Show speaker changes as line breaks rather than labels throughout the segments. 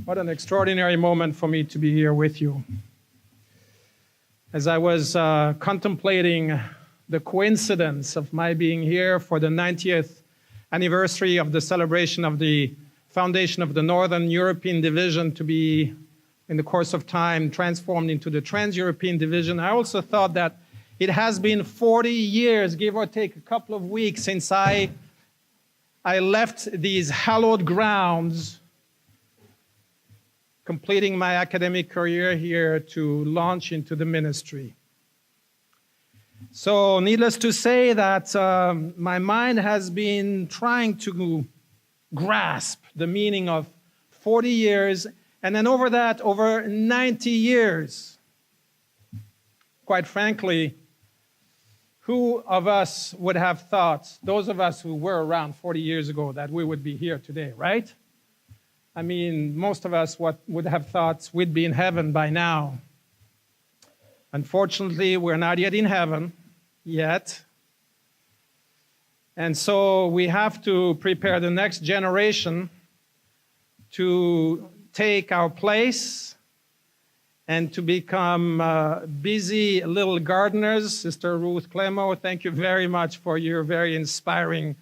What an extraordinary moment for me to be here with you. As I was contemplating the coincidence of my being here for the 90th anniversary of the celebration of the foundation of the Northern European Division to be, in the course of time, transformed into the Trans-European Division, I also thought that it has been 40 years, give or take a couple of weeks, since I left these hallowed grounds, completing my academic career here to launch into the ministry. So needless to say that my mind has been trying to grasp the meaning of 40 years, and then over that, over 90 years. Quite frankly, who of us would have thought, those of us who were around 40 years ago, that we would be here today, right? I mean, most of us would have thought we'd be in heaven by now. Unfortunately, we're not yet in heaven, yet. And so we have to prepare the next generation to take our place and to become busy little gardeners. Sister Ruth Clemo, thank you very much for your very inspiring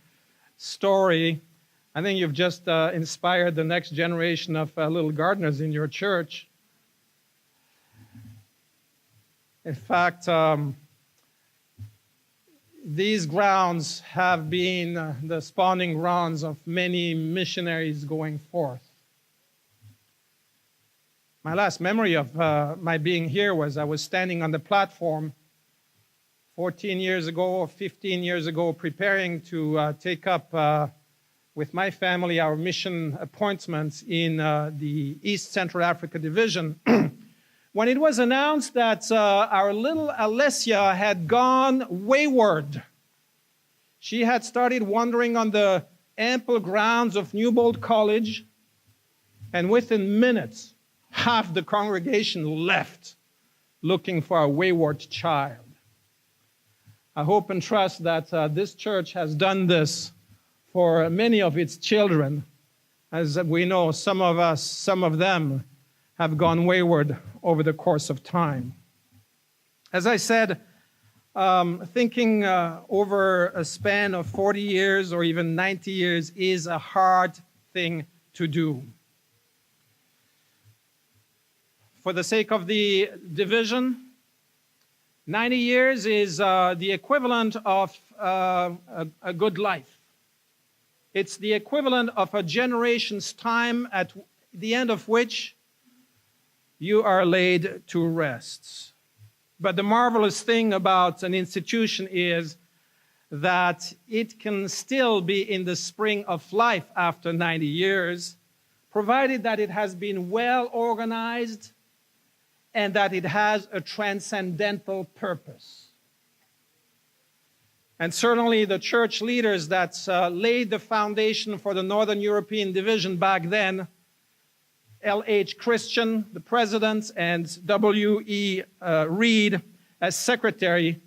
story. I think you've just inspired the next generation of little gardeners in your church. In fact, these grounds have been the spawning grounds of many missionaries going forth. My last memory of my being here was I was standing on the platform 14 years ago or 15 years ago, preparing to take up with my family our mission appointments in the East Central Africa Division. When it was announced that our little Alessia had gone wayward. She had started wandering on the ample grounds of Newbold College, and within minutes, half the congregation left looking for a wayward child. I hope and trust that this church has done this for many of its children. As we know, some of them have gone wayward over the course of time. As I said, thinking over a span of 40 years or even 90 years is a hard thing to do. For the sake of the division, 90 years is the equivalent of a good life. It's the equivalent of a generation's time at the end of which you are laid to rest. But the marvelous thing about an institution is that it can still be in the spring of life after 90 years, provided that it has been well organized and that it has a transcendental purpose. And certainly the church leaders that laid the foundation for the Northern European Division back then, L.H. Christian, the president, and W.E. Reed as secretary,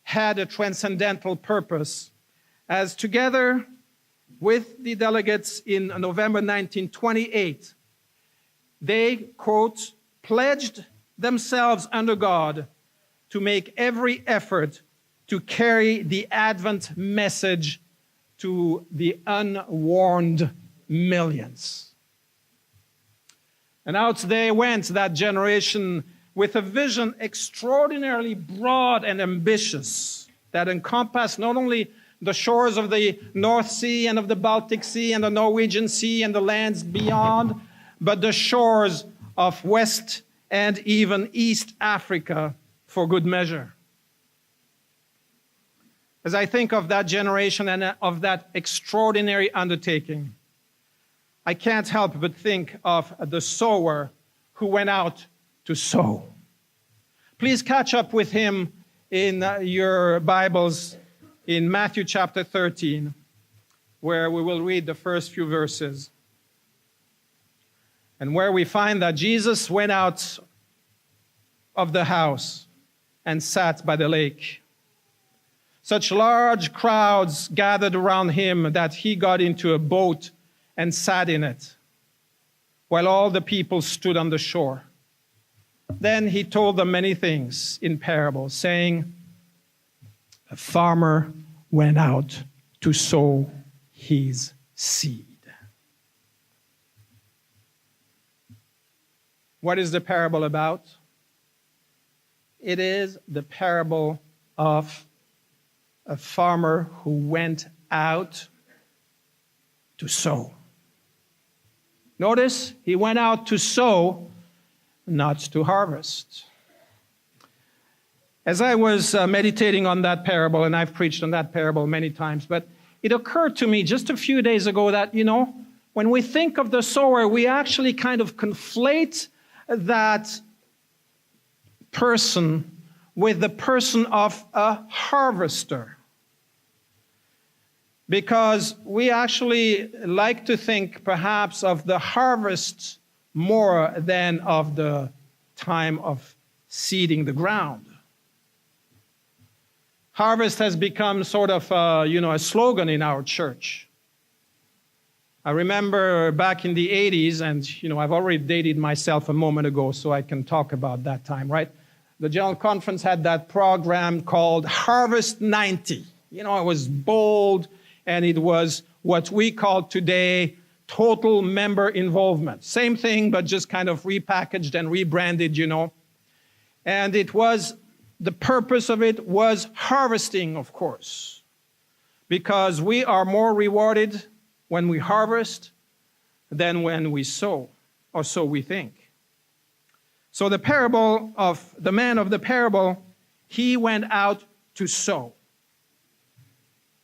had a transcendental purpose, as together with the delegates in November 1928, they, quote, pledged themselves under God to make every effort to carry the Advent message to the unwarned millions. And out they went, that generation, with a vision extraordinarily broad and ambitious that encompassed not only the shores of the North Sea and of the Baltic Sea and the Norwegian Sea and the lands beyond, but the shores of West and even East Africa for good measure. As I think of that generation and of that extraordinary undertaking, I can't help but think of the sower who went out to sow. Please catch up with him in your Bibles in Matthew chapter 13, where we will read the first few verses, and where we find that Jesus went out of the house and sat by the lake. Such large crowds gathered around him that he got into a boat and sat in it. while all the people stood on the shore. Then he told them many things in parables, saying, a farmer went out to sow his seed. What is the parable about? It is the parable of a farmer who went out to sow. Notice, he went out to sow, not to harvest. As I was meditating on that parable, and I've preached on that parable many times, but it occurred to me just a few days ago that, when we think of the sower, we actually kind of conflate that person with the person of a harvester. Because we actually like to think perhaps of the harvest more than of the time of seeding the ground. Harvest has become sort of a slogan in our church. I remember back in the 80s, and I've already dated myself a moment ago, so I can talk about that time, right? The General Conference had that program called Harvest 90. It was bold, and it was what we call today total member involvement. Same thing, but just kind of repackaged and rebranded, And the purpose of it was harvesting, of course, because we are more rewarded when we harvest than when we sow, or so we think. So the parable of the man of the parable, he went out to sow.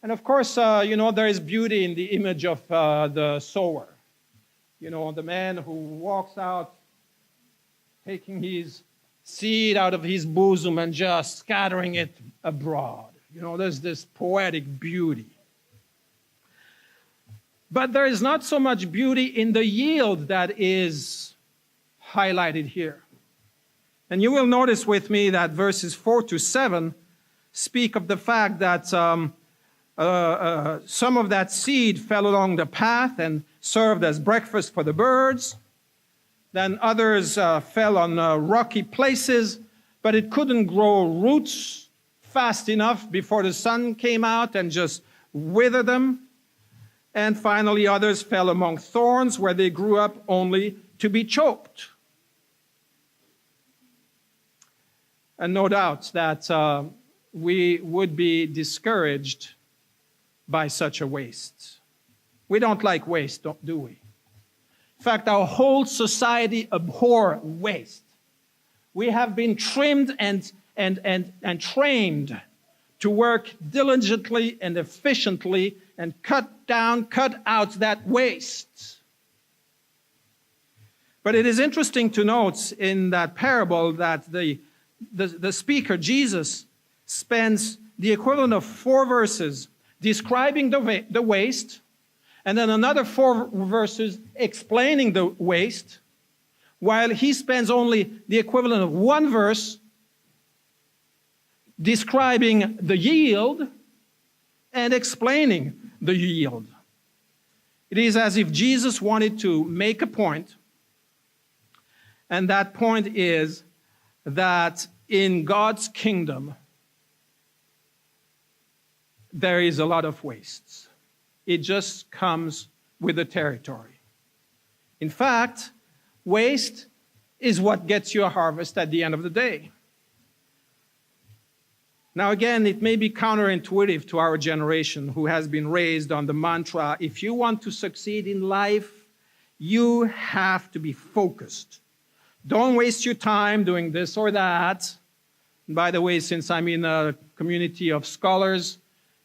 And of course, there is beauty in the image of the sower. The man who walks out taking his seed out of his bosom and just scattering it abroad. There's this poetic beauty. But there is not so much beauty in the yield that is highlighted here. And you will notice with me that verses 4 to 7 speak of the fact that some of that seed fell along the path and served as breakfast for the birds. Then others fell on rocky places, but it couldn't grow roots fast enough before the sun came out and just wither them. And finally, others fell among thorns where they grew up only to be choked. And no doubt that we would be discouraged by such a waste. We don't like waste, do we? In fact, our whole society abhors waste. We have been trimmed and trained to work diligently and efficiently and cut out that waste. But it is interesting to note in that parable that the speaker, Jesus, spends the equivalent of 4 verses describing the waste, and then another 4 verses explaining the waste, while he spends only the equivalent of 1 verse describing the yield and explaining the yield. It is as if Jesus wanted to make a point, and that point is that in God's kingdom, there is a lot of wastes. It just comes with the territory. In fact, waste is what gets you a harvest at the end of the day. Now again, it may be counterintuitive to our generation who has been raised on the mantra, if you want to succeed in life, you have to be focused. Don't waste your time doing this or that. And by the way, since I'm in a community of scholars,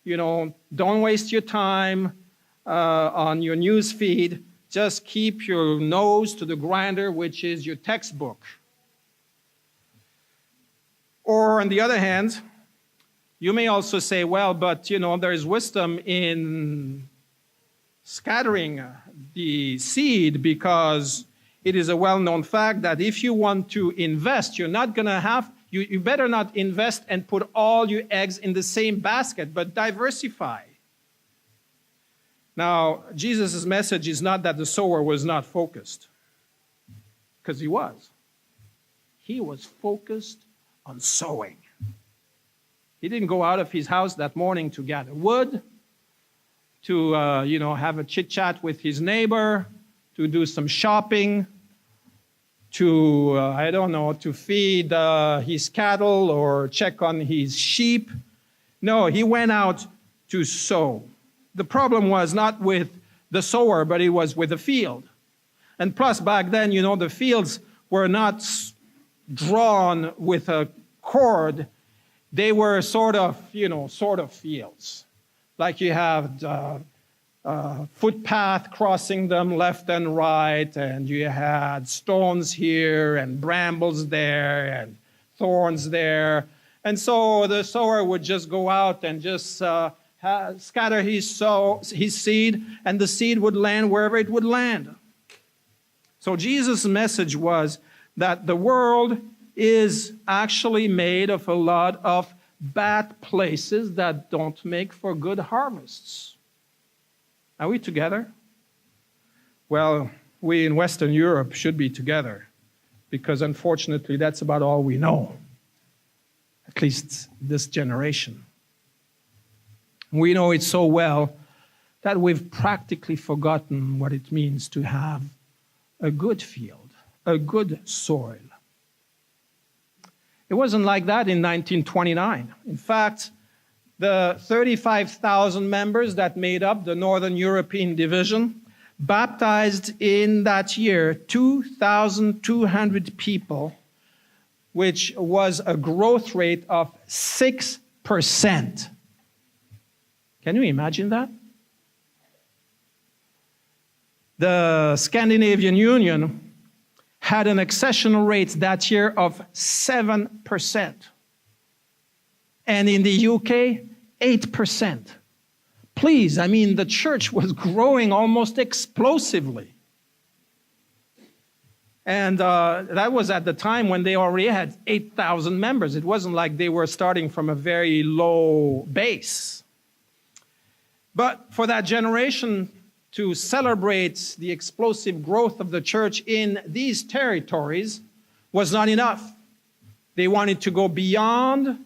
don't waste your time on your news feed. Just keep your nose to the grinder, which is your textbook. Or on the other hand, you may also say, well, but there is wisdom in scattering the seed, because it is a well-known fact that if you want to invest, you better not invest and put all your eggs in the same basket, but diversify. Now, Jesus' message is not that the sower was not focused. because he was. He was focused on sowing. He didn't go out of his house that morning to gather wood, to have a chit-chat with his neighbor, to do some shopping, to, to feed his cattle or check on his sheep. No, he went out to sow. The problem was not with the sower, but it was with the field. And plus, back then, the fields were not drawn with a cord. They were sort of fields. Like you have footpath crossing them left and right, and you had stones here and brambles there and thorns there. And so the sower would just go out and just scatter his seed, and the seed would land wherever it would land. So Jesus' message was that the world is actually made of a lot of bad places that don't make for good harvests. Are we together? Well, we in Western Europe should be together, because unfortunately that's about all we know, at least this generation. We know it so well that we've practically forgotten what it means to have a good field, a good soil. It wasn't like that in 1929. In fact, the 35,000 members that made up the Northern European Division baptized in that year 2,200 people, which was a growth rate of 6%. Can you imagine that? The Scandinavian Union had an accession rate that year of 7%. And in the UK, 8%. Please, the church was growing almost explosively. And that was at the time when they already had 8,000 members. It wasn't like they were starting from a very low base. But for that generation to celebrate the explosive growth of the church in these territories was not enough. They wanted to go beyond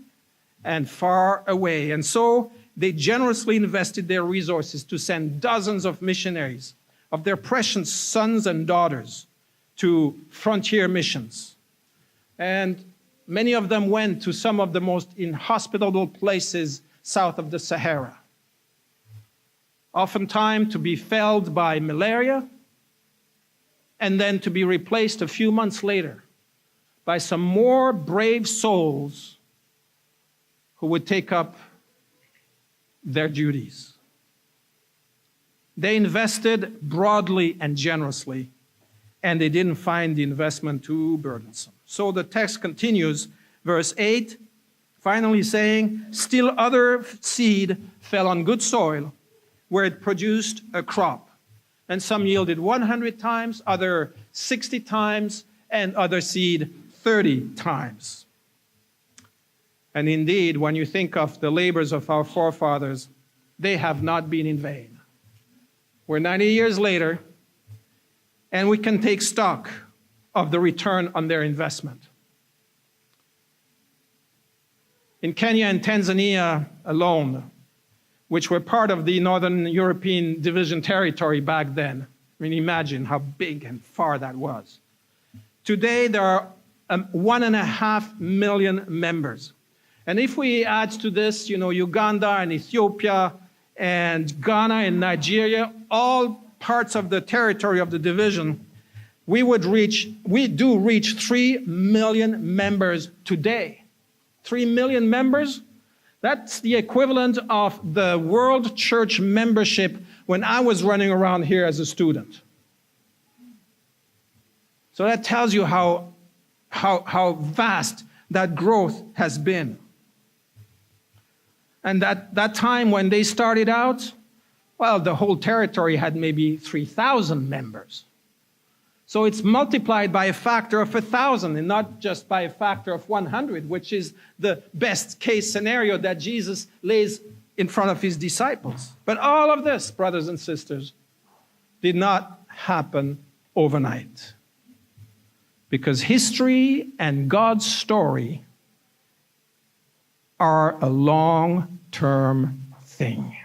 and far away. And so they generously invested their resources to send dozens of missionaries, of their precious sons and daughters, to frontier missions. And many of them went to some of the most inhospitable places south of the Sahara. Oftentimes to be felled by malaria, and then to be replaced a few months later by some more brave souls who would take up their duties. They invested broadly and generously, and they didn't find the investment too burdensome. So the text continues, verse 8, finally saying, "Still other seed fell on good soil, where it produced a crop. And some yielded 100 times, other 60 times, and other seed 30 times." And indeed, when you think of the labors of our forefathers, they have not been in vain. We're 90 years later, and we can take stock of the return on their investment. In Kenya and Tanzania alone, which were part of the Northern European Division territory back then. Imagine how big and far that was. Today, there are 1.5 million members. And if we add to this, Uganda and Ethiopia and Ghana and Nigeria, all parts of the territory of the division, we do reach 3 million members today. 3 million members? That's the equivalent of the World Church membership when I was running around here as a student. So that tells you how vast that growth has been. And that time when they started out, well, the whole territory had maybe 3,000 members. So it's multiplied by a factor of 1,000 and not just by a factor of 100, which is the best case scenario that Jesus lays in front of his disciples. But all of this, brothers and sisters, did not happen overnight. Because history and God's story are a long-term thing.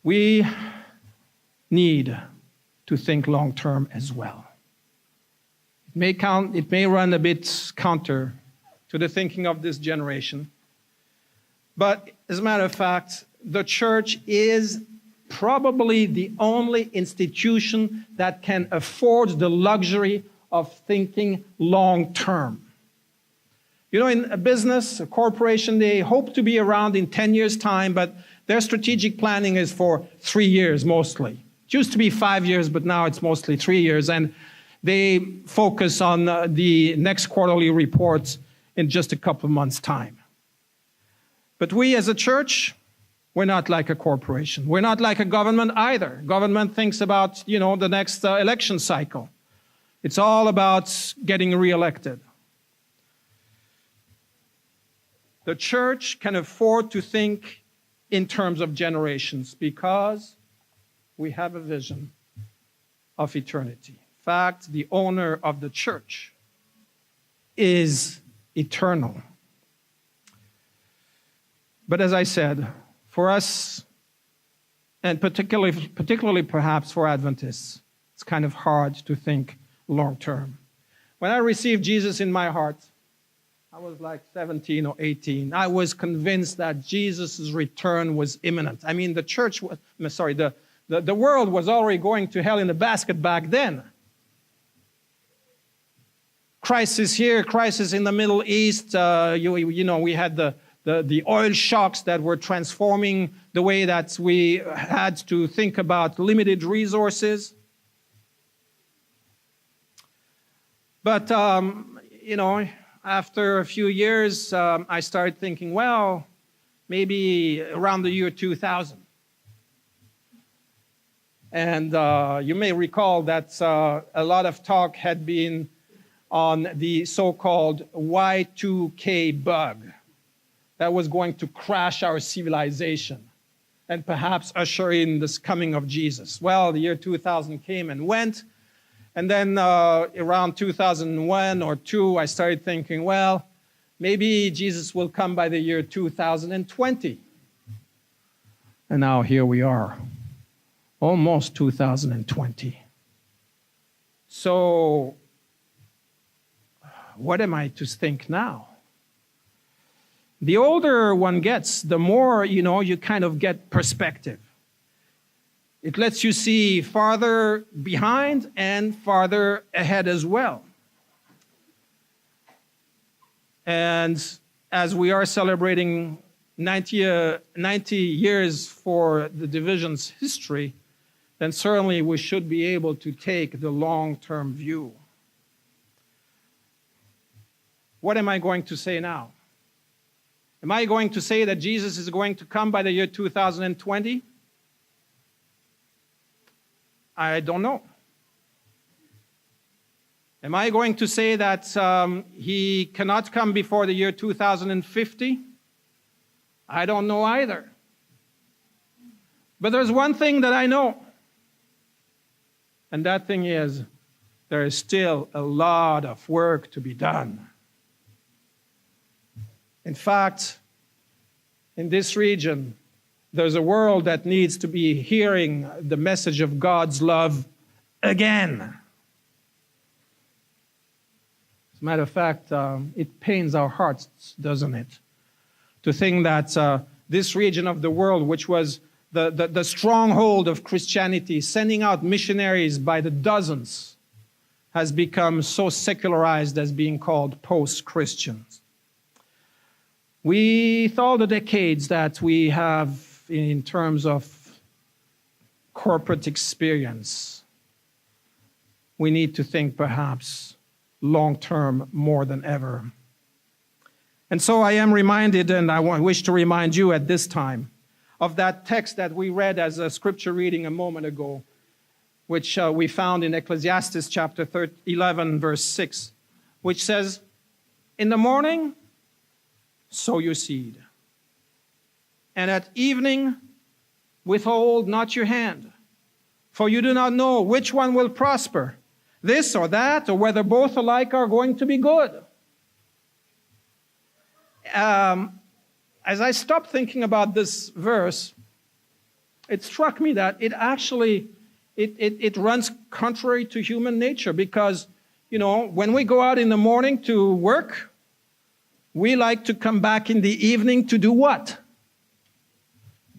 We need to think long-term as well. It may run a bit counter to the thinking of this generation, but as a matter of fact, the church is probably the only institution that can afford the luxury of thinking long-term. You know, in a business, a corporation, they hope to be around in 10 years' time, but their strategic planning is for 3 years mostly. It used to be 5 years, but now it's mostly 3 years, and they focus on the next quarterly reports in just a couple of months' time. But we as a church, we're not like a corporation. We're not like a government either. Government thinks about, the next election cycle. It's all about getting reelected. The church can afford to think in terms of generations because we have a vision of eternity. In fact, the owner of the church is eternal. But as I said, for us, and particularly perhaps for Adventists, it's kind of hard to think long term. When I received Jesus in my heart, I was like 17 or 18. I was convinced that Jesus' return was imminent. I mean, the world was already going to hell in a basket back then. Crisis here, crisis in the Middle East. We had the oil shocks that were transforming the way that we had to think about limited resources. But, after a few years, I started thinking, well, maybe around the year 2000. And you may recall that a lot of talk had been on the so-called Y2K bug that was going to crash our civilization and perhaps usher in this coming of Jesus. Well, the year 2000 came and went. And then around 2001 or 2, I started thinking, well, maybe Jesus will come by the year 2020. And now here we are, almost 2020. So what am I to think now? The older one gets, the more, you kind of get perspective. It lets you see farther behind and farther ahead as well. And as we are celebrating 90 years for the division's history, then certainly we should be able to take the long-term view. What am I going to say now? Am I going to say that Jesus is going to come by the year 2020? I don't know. Am I going to say that he cannot come before the year 2050? I don't know either. But there's one thing that I know. And that thing is, there is still a lot of work to be done. In fact, in this region, there's a world that needs to be hearing the message of God's love again. As a matter of fact, it pains our hearts, doesn't it? To think that this region of the world, which was the stronghold of Christianity, sending out missionaries by the dozens, has become so secularized as being called post-Christians. With all the decades that we have in terms of corporate experience, we need to think perhaps long-term more than ever. And so I am reminded, and I wish to remind you at this time, of that text that we read as a scripture reading a moment ago, which we found in Ecclesiastes chapter 11, verse 6, which says, "In the morning, sow your seed, and at evening, withhold not your hand, For you do not know which one will prosper, this or that, or whether both alike are going to be good. As I stopped thinking about this verse, it struck me that it actually, it runs contrary to human nature because, when we go out in the morning to work, we like to come back in the evening to do what?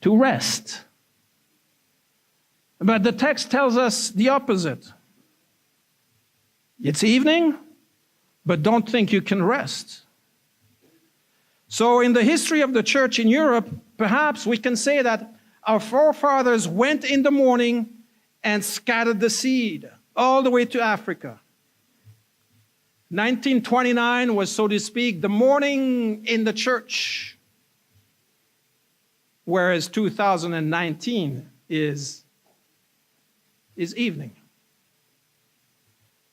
To rest. But the text tells us the opposite. It's evening, but don't think you can rest. So in the history of the church in Europe, perhaps we can say that our forefathers went in the morning and scattered the seed all the way to Africa. 1929 was, so to speak, the morning in the church, whereas 2019 is evening.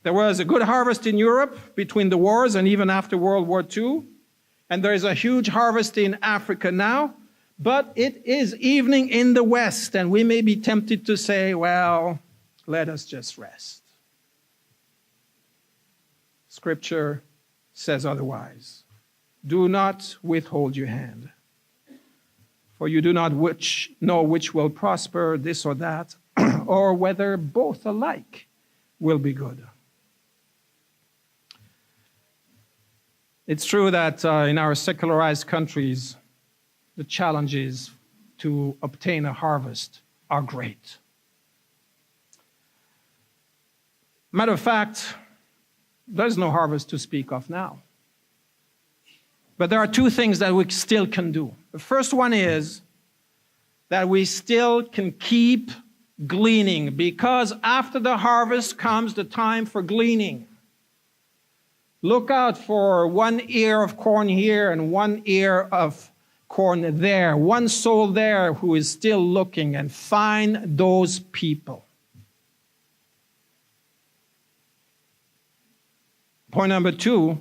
There was a good harvest in Europe between the wars and even after World War II, and there is a huge harvest in Africa now, but it is evening in the West, and we may be tempted to say, well, let us just rest. Scripture says otherwise. Do not withhold your hand, for you do not know which will prosper, this or that, or whether both alike will be good. It's true that in our secularized countries, the challenges to obtain a harvest are great. Matter of fact, there's no harvest to speak of now. But there are two things that we still can do. The first one is that we still can keep gleaning, because after the harvest comes the time for gleaning. Look out for one ear of corn here and one ear of corn there, one soul there who is still looking, and find those people. Point number two,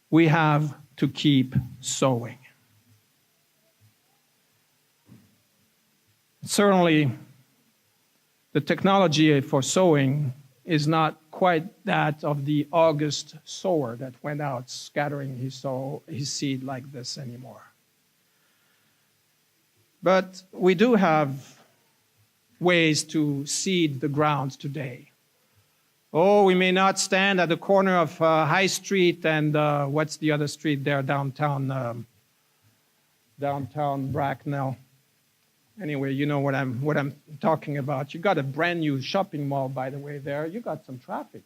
we have to keep sowing. Certainly, the technology for sowing is not quite that of the August sower that went out scattering his seed like this anymore. But we do have ways to seed the ground today. Oh, we may not stand at the corner of High Street and what's the other street there, downtown Bracknell. Anyway, you know what I'm talking about. You got a brand new shopping mall, by the way, there. You got some traffic.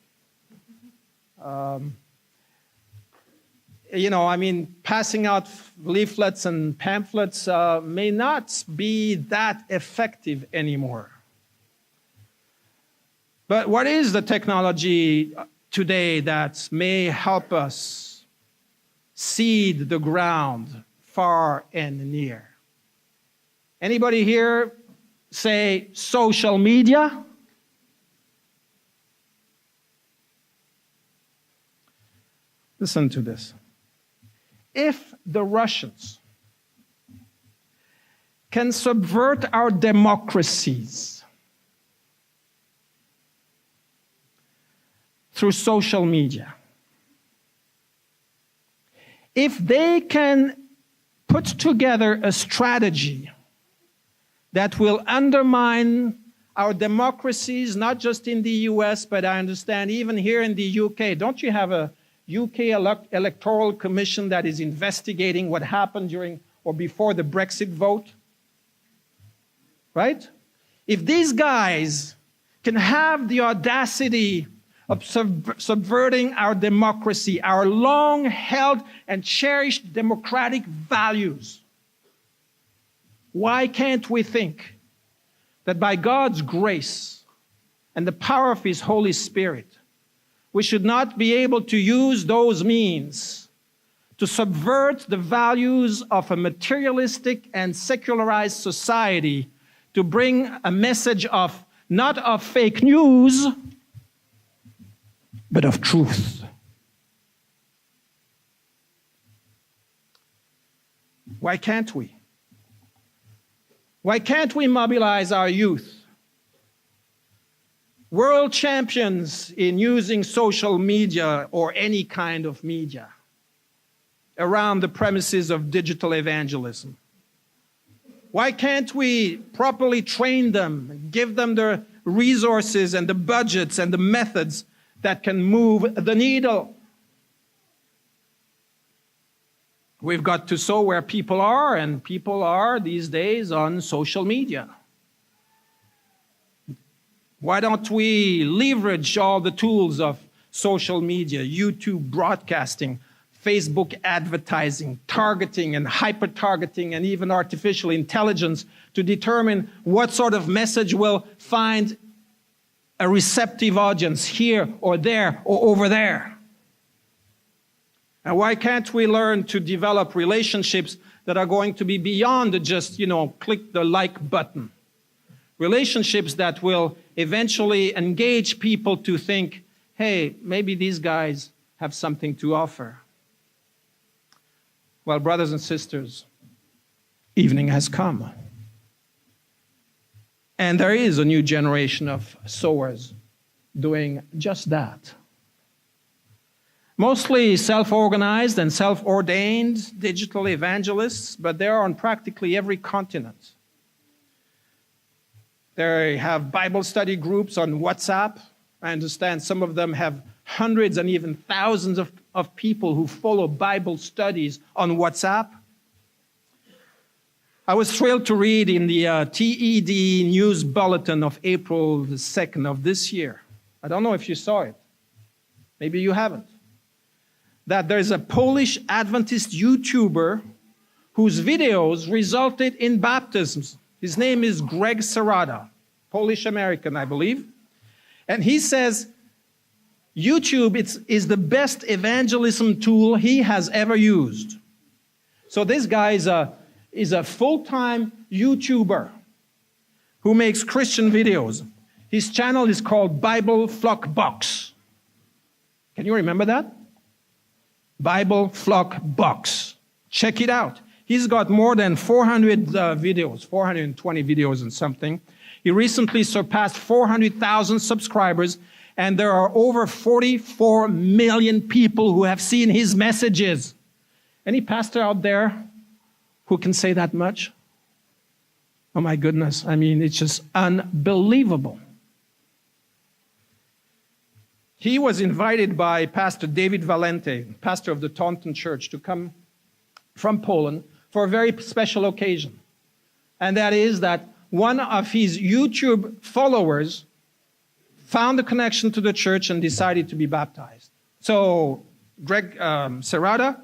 Passing out leaflets and pamphlets may not be that effective anymore. But what is the technology today that may help us seed the ground far and near? Anybody here say social media? Listen to this. If the Russians can subvert our democracies through social media, if they can put together a strategy that will undermine our democracies, not just in the US, but I understand even here in the UK. Don't you have a UK electoral commission that is investigating what happened during or before the Brexit vote? Right? If these guys can have the audacity of subverting our democracy, our long-held and cherished democratic values, why can't we think that by God's grace and the power of His Holy Spirit, we should not be able to use those means to subvert the values of a materialistic and secularized society, to bring a message of not of fake news, but of truth? Why can't we? Why can't we mobilize our youth world champions in using social media or any kind of media around the premises of digital evangelism. Why can't we properly train them, give them the resources and the budgets and the methods that can move the needle? We've got to sow where people are, and people are these days on social media. Why don't we leverage all the tools of social media, YouTube broadcasting, Facebook advertising, targeting and hyper-targeting, and even artificial intelligence to determine what sort of message will find a receptive audience here or there or over there? And why can't we learn to develop relationships that are going to be beyond just, click the like button? Relationships that will eventually engage people to think, hey, maybe these guys have something to offer. Well, brothers and sisters, evening has come. And there is a new generation of sowers doing just that. Mostly self-organized and self-ordained digital evangelists, but they are on practically every continent. They have Bible study groups on WhatsApp. I understand some of them have hundreds and even thousands of people who follow Bible studies on WhatsApp. I was thrilled to read in the TED News Bulletin of April the 2nd of this year. I don't know if you saw it. Maybe you haven't. That there's a Polish Adventist YouTuber whose videos resulted in baptisms. His name is Greg Serrata, Polish-American, I believe. And he says YouTube is the best evangelism tool he has ever used. So this guy is a full-time YouTuber who makes Christian videos. His channel is called Bible Flock Box. Can you remember that? Bible Flock Box. Check it out. He's got more than 400 videos, 420 videos and something. He recently surpassed 400,000 subscribers, and there are over 44 million people who have seen his messages. Any pastor out there who can say that much? Oh my goodness, I mean, it's just unbelievable. He was invited by Pastor David Valente, pastor of the Taunton Church, to come from Poland for a very special occasion. And that is that one of his YouTube followers found a connection to the church and decided to be baptized. So Greg Serrata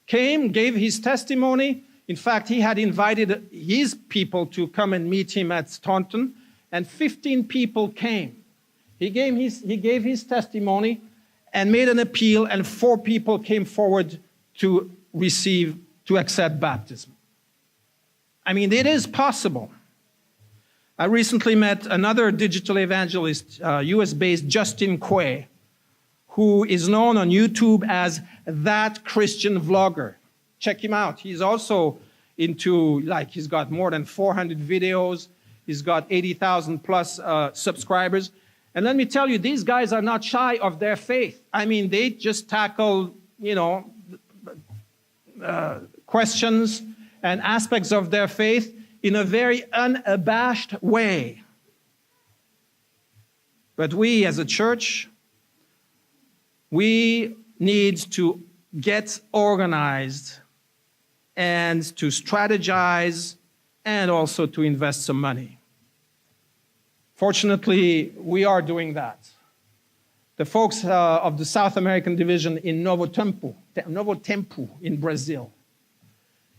came, gave his testimony. In fact, he had invited his people to come and meet him at Taunton, and 15 people came. He gave his testimony and made an appeal, and 4 people came forward to accept baptism. I mean, it is possible. I recently met another digital evangelist, US-based Justin Quay, who is known on YouTube as That Christian Vlogger. Check him out. He's also he's got more than 400 videos. He's got 80,000 plus subscribers. And let me tell you, these guys are not shy of their faith. I mean, they just tackle, questions and aspects of their faith in a very unabashed way. But we as a church, we need to get organized and to strategize and also to invest some money. Fortunately, we are doing that. The folks of the South American division in Novo Tempo in Brazil,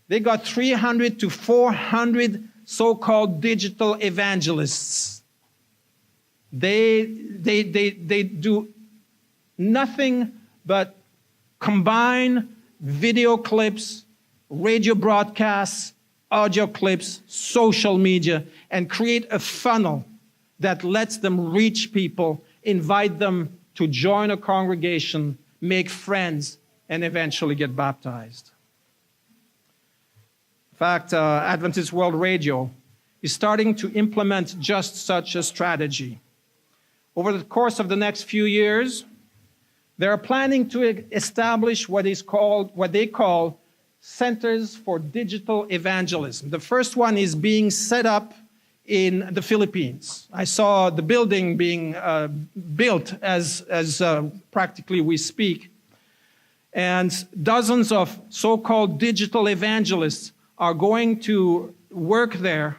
they got 300 to 400 so-called digital evangelists. They do nothing but combine video clips, radio broadcasts, audio clips, social media, and create a funnel that lets them reach people, invite them to join a congregation, make friends, and eventually get baptized. In fact, Adventist World Radio is starting to implement just such a strategy. over the course of the next few years, they are planning to establish what they call centers for digital evangelism. The first one is being set up in the Philippines. I saw the building being built as practically we speak. And dozens of so-called digital evangelists are going to work there,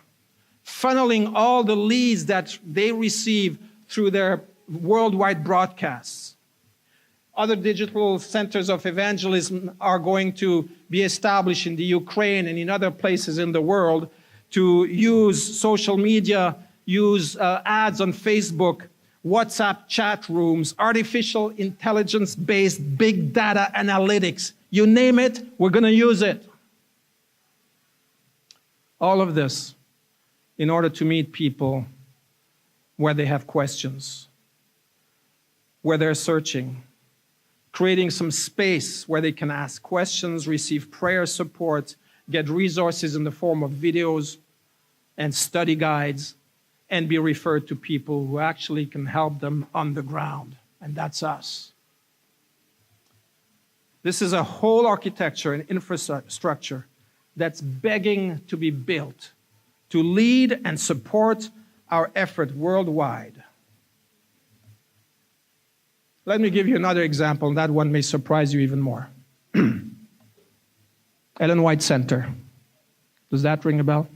funneling all the leads that they receive through their worldwide broadcasts. Other digital centers of evangelism are going to be established in the Ukraine and in other places in the world to use social media, use ads on Facebook, WhatsApp chat rooms, artificial intelligence-based big data analytics. You name it, we're going to use it. All of this in order to meet people where they have questions, where they're searching, creating some space where they can ask questions, receive prayer support, get resources in the form of videos and study guides, and be referred to people who actually can help them on the ground. And that's us. This is a whole architecture and infrastructure that's begging to be built to lead and support our effort worldwide. Let me give you another example. That one may surprise you even more. Ellen White Center. Does that ring a bell?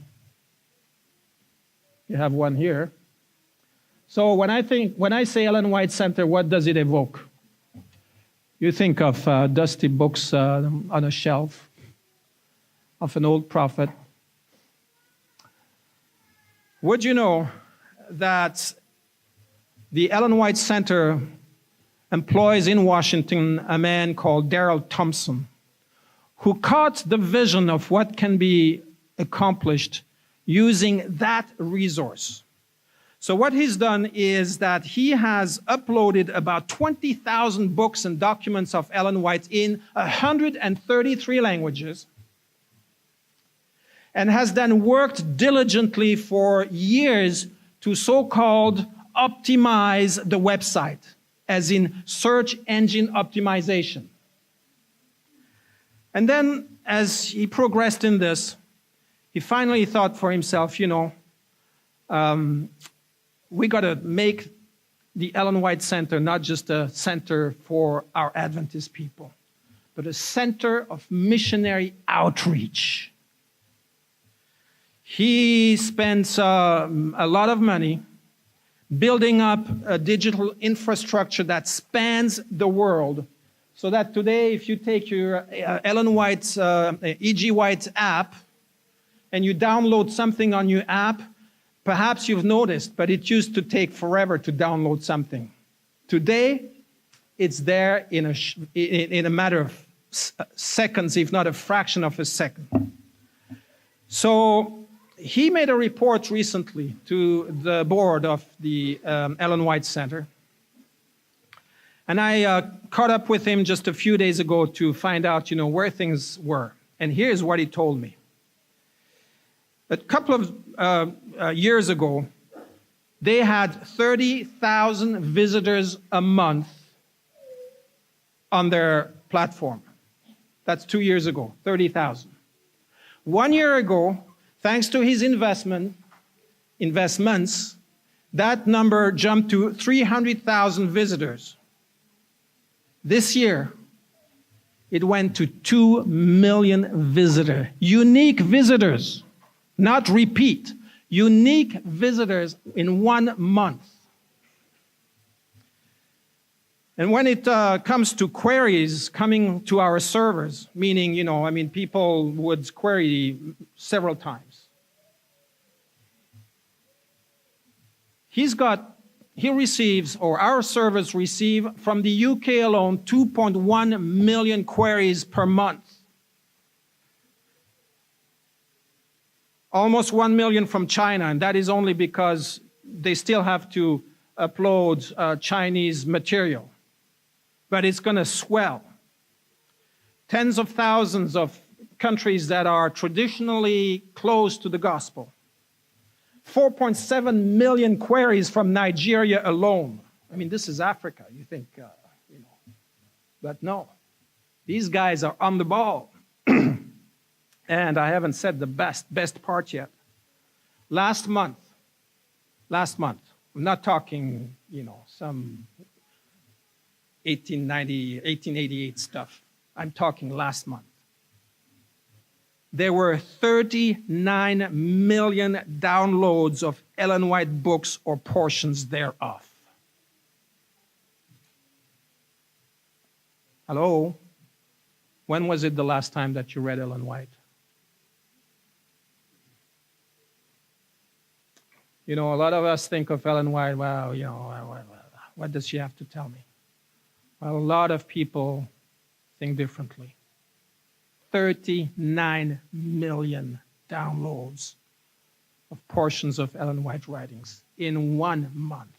You have one here. So when I say Ellen White Center, what does it evoke? You think of dusty books on a shelf, of an old prophet. Would you know that the Ellen White Center employs in Washington a man called Darrell Thompson, who caught the vision of what can be accomplished using that resource. So what he's done is that he has uploaded about 20,000 books and documents of Ellen White in 133 languages, and has then worked diligently for years to so-called optimize the website, as in search engine optimization. And then, as he progressed in this, he finally thought for himself, we got to make the Ellen White Center not just a center for our Adventist people, but a center of missionary outreach. He spent a lot of money building up a digital infrastructure that spans the world, so that today, if you take your Ellen White, E.G. White app, and you download something on your app, perhaps you've noticed, but it used to take forever to download something. Today, it's there in a matter of seconds, if not a fraction of a second. So he made a report recently to the board of the Ellen White Center. And I caught up with him just a few days ago to find out, where things were. And here's what he told me. A couple of years ago, they had 30,000 visitors a month on their platform. That's 2 years ago, 30,000. 1 year ago, thanks to his investments, that number jumped to 300,000 visitors. This year, it went to 2 million visitors, unique visitors, not repeat, unique visitors in 1 month. And when it comes to queries coming to our servers, meaning, people would query several times. Our servers receive from the UK alone 2.1 million queries per month. Almost 1 million from China, and that is only because they still have to upload Chinese material. But it's going to swell. Tens of thousands of countries that are traditionally close to the gospel. 4.7 million queries from Nigeria alone. I mean, this is Africa. You think, but no. These guys are on the ball. And I haven't said the best part yet. Last month, I'm not talking, some 1888 stuff. I'm talking last month. There were 39 million downloads of Ellen White books or portions thereof. Hello? When was it the last time that you read Ellen White? A lot of us think of Ellen White, well, what does she have to tell me? Well, a lot of people think differently. 39 million downloads of portions of Ellen White writings in 1 month.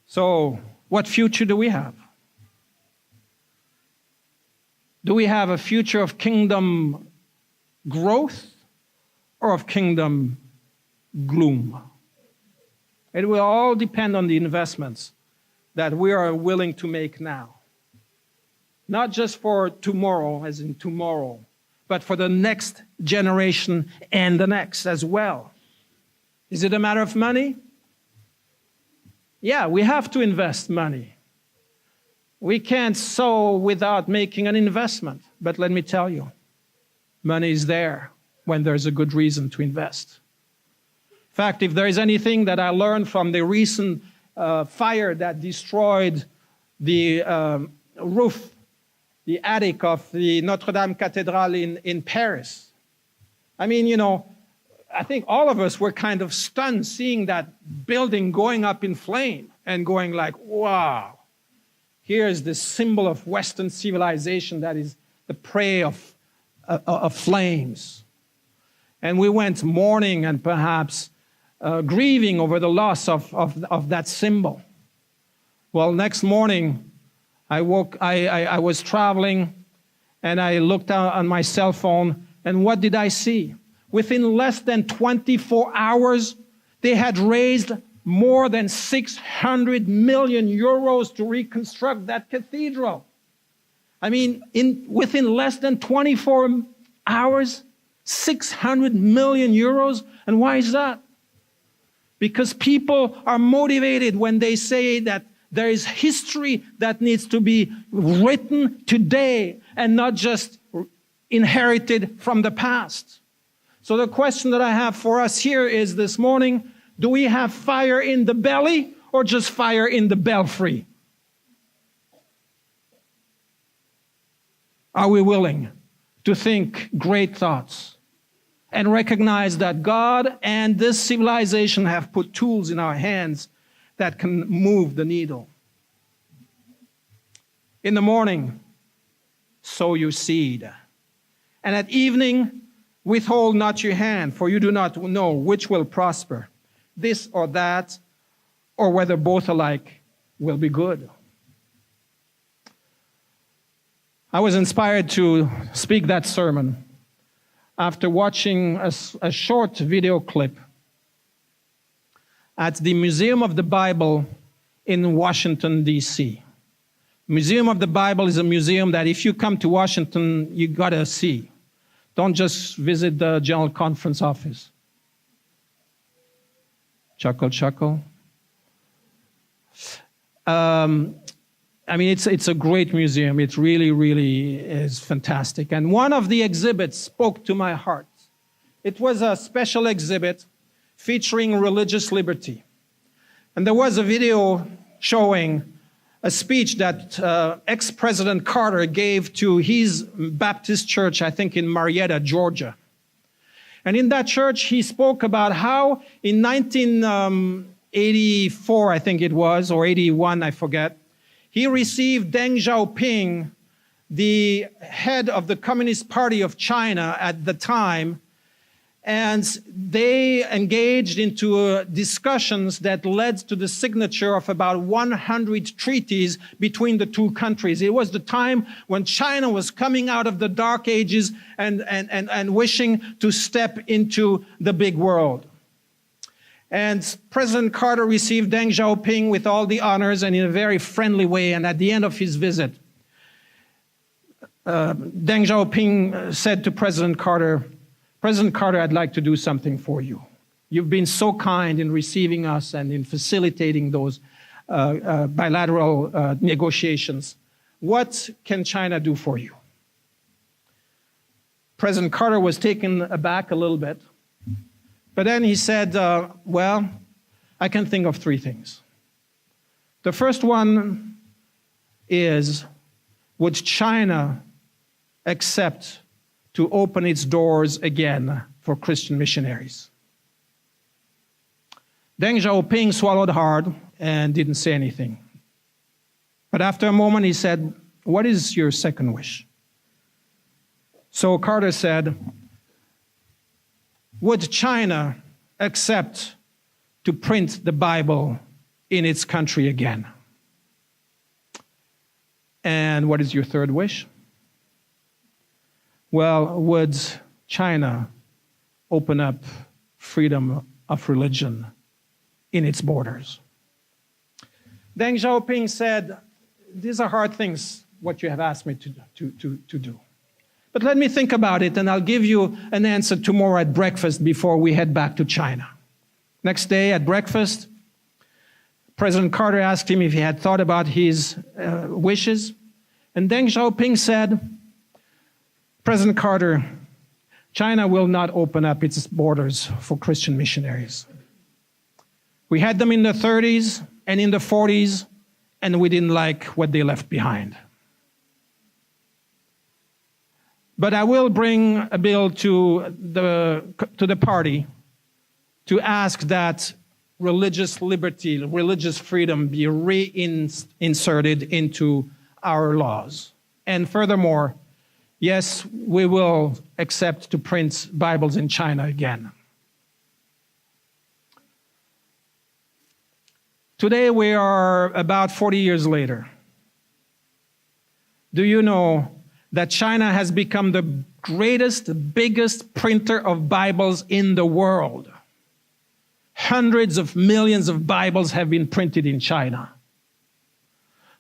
So, what future do we have? Do we have a future of kingdom growth or of kingdom gloom? It will all depend on the investments that we are willing to make now. Not just for tomorrow, as in tomorrow, but for the next generation and the next as well. Is it a matter of money? Yeah, we have to invest money. We can't sow without making an investment. But let me tell you, money is there when there's a good reason to invest. In fact, if there is anything that I learned from the recent fire that destroyed the roof, the attic of the Notre Dame Cathedral in Paris. I mean, I think all of us were kind of stunned seeing that building going up in flame and going like, wow, here's the symbol of Western civilization that is the prey of flames. And we went mourning and perhaps grieving over the loss of that symbol. Well, next morning, I was traveling, and I looked on my cell phone, and what did I see? Within less than 24 hours, they had raised more than 600 million euros to reconstruct that cathedral. I mean, within less than 24 hours, 600 million euros. And why is that? Because people are motivated when they say that there is history that needs to be written today and not just inherited from the past. So the question that I have for us here is this morning, do we have fire in the belly or just fire in the belfry? Are we willing to think great thoughts and recognize that God and this civilization have put tools in our hands that can move the needle? In the morning, sow your seed. And at evening, withhold not your hand, for you do not know which will prosper, this or that, or whether both alike will be good. I was inspired to speak that sermon after watching a short video clip at the Museum of the Bible in Washington, D.C. Museum of the Bible is a museum that if you come to Washington, you gotta see. Don't just visit the General Conference office. Chuckle, chuckle. I mean, it's a great museum. It really, really is fantastic. And one of the exhibits spoke to my heart. It was a special exhibit featuring religious liberty. And there was a video showing a speech that ex-President Carter gave to his Baptist church, I think in Marietta, Georgia. And in that church, he spoke about how in 1984, I think it was, or 81, I forget, he received Deng Xiaoping, the head of the Communist Party of China at the time, and they engaged into discussions that led to the signature of about 100 treaties between the two countries. It was the time when China was coming out of the dark ages and wishing to step into the big world. And President Carter received Deng Xiaoping with all the honors and in a very friendly way. And at the end of his visit, Deng Xiaoping said to President Carter, I'd like to do something for you. You've been so kind in receiving us and in facilitating those bilateral negotiations. What can China do for you? President Carter was taken aback a little bit. But then he said, well, I can think of three things. The first one is, would China accept to open its doors again for Christian missionaries? Deng Xiaoping swallowed hard and didn't say anything. But after a moment, he said, what is your second wish? So Carter said, would China accept to print the Bible in its country again? And what is your third wish? Well, would China open up freedom of religion in its borders? Deng Xiaoping said, these are hard things, what you have asked me to do. But let me think about it, and I'll give you an answer tomorrow at breakfast before we head back to China. Next day at breakfast, President Carter asked him if he had thought about his wishes. And Deng Xiaoping said, President Carter, China will not open up its borders for Christian missionaries. We had them in the 30s and in the 40s, and we didn't like what they left behind. But I will bring a bill to the party to ask that religious liberty, religious freedom be reinserted into our laws. And furthermore, yes, we will accept to print Bibles in China again. Today we are about 40 years later. Do you know that China has become the greatest, biggest printer of Bibles in the world? Hundreds of millions of Bibles have been printed in China.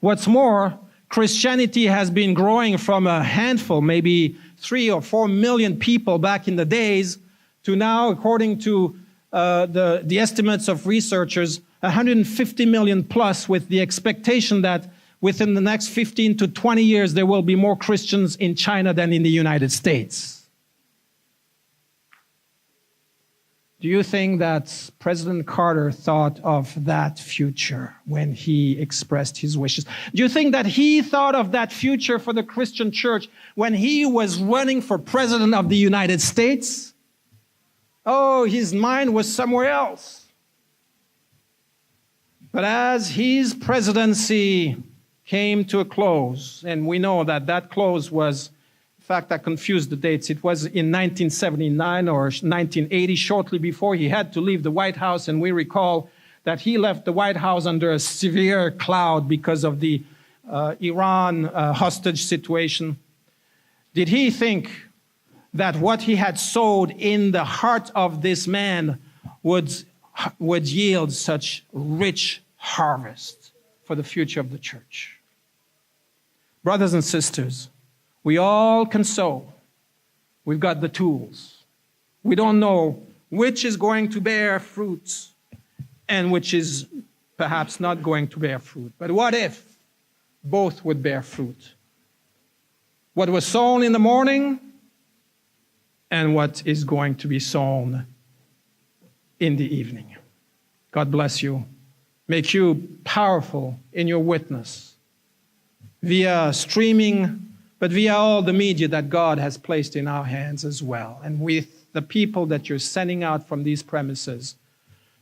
What's more, Christianity has been growing from a handful, maybe 3 or 4 million people back in the days, to now, according to the estimates of researchers, 150 million plus, with the expectation that within the next 15 to 20 years, there will be more Christians in China than in the United States. Do you think that President Carter thought of that future when he expressed his wishes? Do you think that he thought of that future for the Christian church when he was running for president of the United States? Oh, his mind was somewhere else. But as his presidency came to a close, and we know that that close was, in fact, I confused the dates. It was in 1979 or 1980, shortly before he had to leave the White House, and we recall that he left the White House under a severe cloud because of the Iran hostage situation. Did he think that what he had sowed in the heart of this man would yield such rich harvest for the future of the church? Brothers and sisters, we all can sow. We've got the tools. We don't know which is going to bear fruits and which is perhaps not going to bear fruit. But what if both would bear fruit? What was sown in the morning and what is going to be sown in the evening. God bless you. Make you powerful in your witness via streaming, but via all the media that God has placed in our hands as well. And with the people that you're sending out from these premises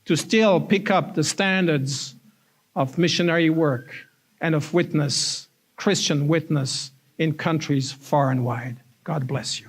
to still pick up the standards of missionary work and of witness, Christian witness in countries far and wide. God bless you.